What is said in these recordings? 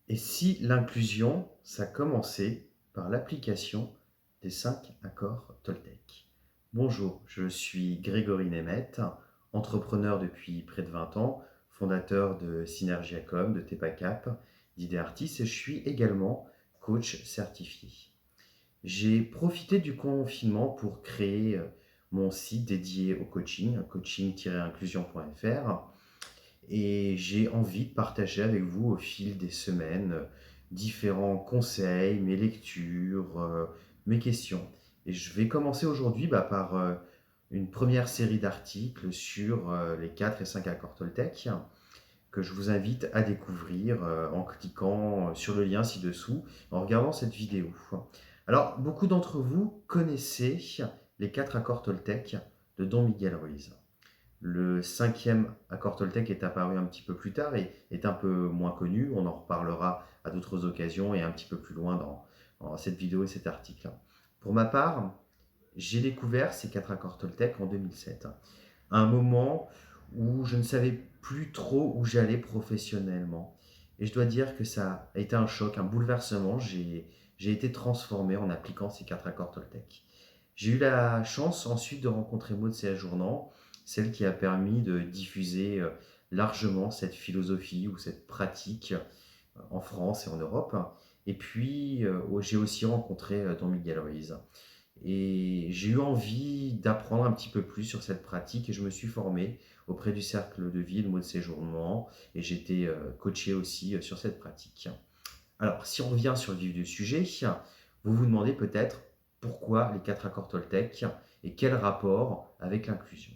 Et si l'inclusion, ça commençait par l'application des 5 accords Toltec? Bonjour, je suis Grégory Nemeth, entrepreneur depuis près de 20 ans, fondateur de Synergiacom, de Tepacap, d'Ideartis et je suis également coach certifié. J'ai profité du confinement pour créer mon site dédié au coaching, coaching-inclusion.fr, et j'ai envie de partager avec vous au fil des semaines différents conseils, mes lectures, mes questions. Et je vais commencer aujourd'hui par une première série d'articles sur les 4 et 5 accords Toltec que je vous invite à découvrir en cliquant sur le lien ci-dessous, en regardant cette vidéo. Alors, beaucoup d'entre vous connaissez les 4 accords Toltec de Don Miguel Ruiz. Le cinquième accord Toltec est apparu un petit peu plus tard et est un peu moins connu. On en reparlera à d'autres occasions et un petit peu plus loin dans cette vidéo et cet article. Pour ma part, j'ai découvert ces 4 accords Toltec en 2007, à un moment où je ne savais plus trop où j'allais professionnellement. Et je dois dire que ça a été un choc, un bouleversement. J'ai été transformé en appliquant ces 4 accords Toltec. J'ai eu la chance ensuite de rencontrer Maud Séjournant, celle qui a permis de diffuser largement cette philosophie ou cette pratique en France et en Europe. Et puis, j'ai aussi rencontré Don Miguel Ruiz. Et j'ai eu envie d'apprendre un petit peu plus sur cette pratique et je me suis formé auprès du Cercle de Vie, le mot de séjournement, et j'ai été coaché aussi sur cette pratique. Alors, si on revient sur le vif du sujet, vous vous demandez peut-être pourquoi les 4 accords Toltec et quel rapport avec l'inclusion.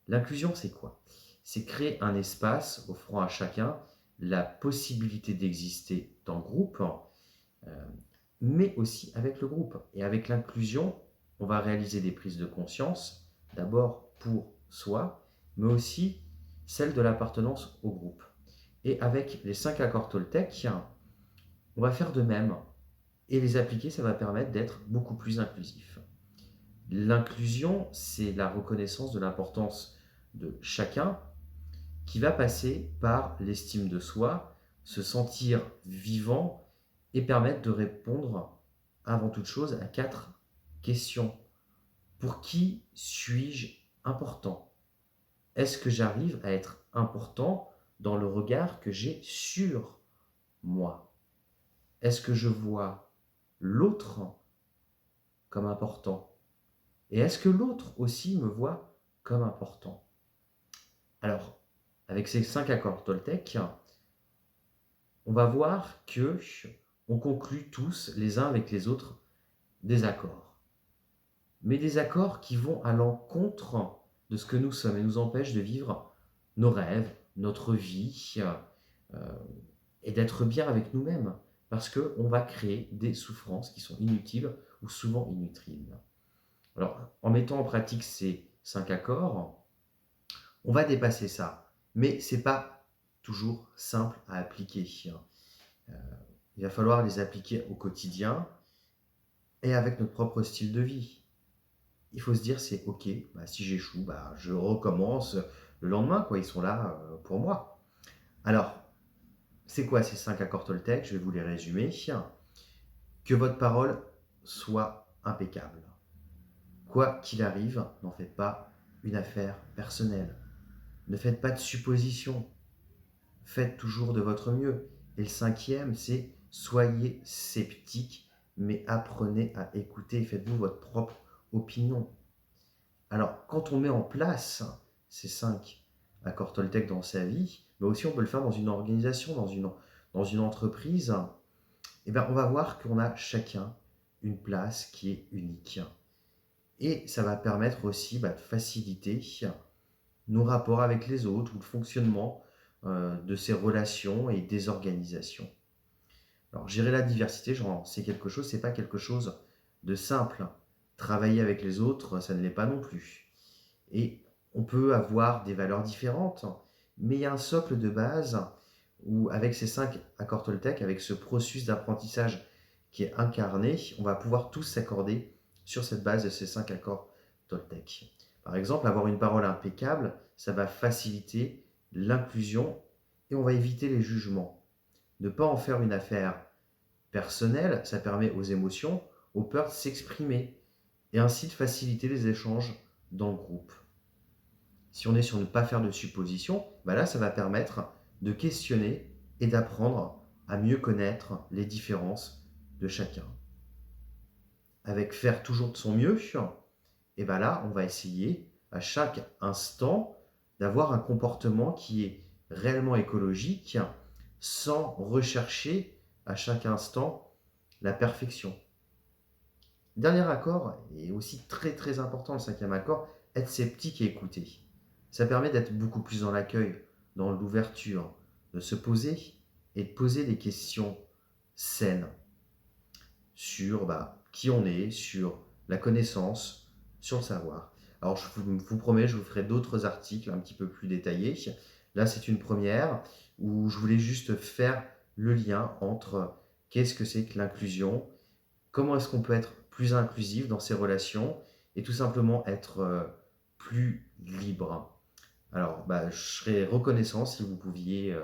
L'inclusion, c'est quoi? C'est créer un espace offrant à chacun la possibilité d'exister dans le groupe, euh, mais aussi avec le groupe. Et avec l'inclusion, on va réaliser des prises de conscience, d'abord pour soi, mais aussi celle de l'appartenance au groupe. Et avec les 5 accords Toltec, on va faire de même. Et les appliquer, ça va permettre d'être beaucoup plus inclusif. L'inclusion, c'est la reconnaissance de l'importance de chacun qui va passer par l'estime de soi, se sentir vivant et permettre de répondre avant toute chose à 4 questions. Pour qui suis-je important? Est-ce que j'arrive à être important dans le regard que j'ai sur moi? Est-ce que je vois l'autre comme important? Et est-ce que l'autre aussi me voit comme important? Alors, avec ces 5 accords Toltec, on va voir que on conclut tous les uns avec les autres des accords. Mais des accords qui vont à l'encontre de ce que nous sommes et nous empêchent de vivre nos rêves, notre vie, euh, et d'être bien avec nous-mêmes. Parce qu'on va créer des souffrances qui sont inutiles ou souvent inutiles. Alors, en mettant en pratique ces 5 accords, on va dépasser ça. Mais ce n'est pas toujours simple à appliquer. Euh, il va falloir les appliquer au quotidien et avec notre propre style de vie. Il faut se dire, c'est ok, si j'échoue, je recommence le lendemain, quoi. Ils sont là pour moi. Alors, c'est quoi ces 5 accords Toltec? Je vais vous les résumer. Que votre parole soit impeccable. Quoi qu'il arrive, n'en faites pas une affaire personnelle. Ne faites pas de suppositions. Faites toujours de votre mieux. Et le cinquième, c'est soyez sceptique, mais apprenez à écouter et faites-vous votre propre opinion. Alors, quand on met en place ces 5 accords Toltec dans sa vie, mais aussi on peut le faire dans une organisation, dans une entreprise, et bien on va voir qu'on a chacun une place qui est unique. Et ça va permettre aussi de faciliter nos rapports avec les autres ou le fonctionnement de ces relations et des organisations. Alors, gérer la diversité, c'est quelque chose, c'est pas quelque chose de simple. Travailler avec les autres, ça ne l'est pas non plus. Et on peut avoir des valeurs différentes, mais il y a un socle de base où, avec ces 5 accords Toltec, avec ce processus d'apprentissage qui est incarné, on va pouvoir tous s'accorder sur cette base de ces 5 accords Toltec. Par exemple, avoir une parole impeccable, ça va faciliter l'inclusion et on va éviter les jugements. Ne pas en faire une affaire personnelle, ça permet aux émotions, aux peurs de s'exprimer et ainsi de faciliter les échanges dans le groupe. Si on est sur ne pas faire de suppositions, bah là, ça va permettre de questionner et d'apprendre à mieux connaître les différences de chacun. Avec faire toujours de son mieux, et bien là, on va essayer à chaque instant d'avoir un comportement qui est réellement écologique sans rechercher à chaque instant la perfection. Dernier accord, et aussi très très important, le cinquième accord, être sceptique et écouter. Ça permet d'être beaucoup plus dans l'accueil, dans l'ouverture, de se poser et de poser des questions saines sur qui on est, sur la connaissance, sur le savoir. Alors je vous promets, je vous ferai d'autres articles un petit peu plus détaillés. Là, c'est une première où je voulais juste faire le lien entre qu'est-ce que c'est que l'inclusion, comment est-ce qu'on peut être plus inclusif dans ses relations et tout simplement être plus libre. Alors, je serais reconnaissant si vous pouviez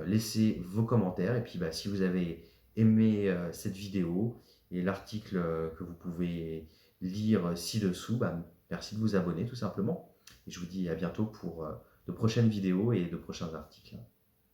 laisser vos commentaires et puis si vous avez aimé cette vidéo et l'article que vous pouvez lire ci-dessous, merci de vous abonner tout simplement. Et je vous dis à bientôt pour de prochaines vidéos et de prochains articles.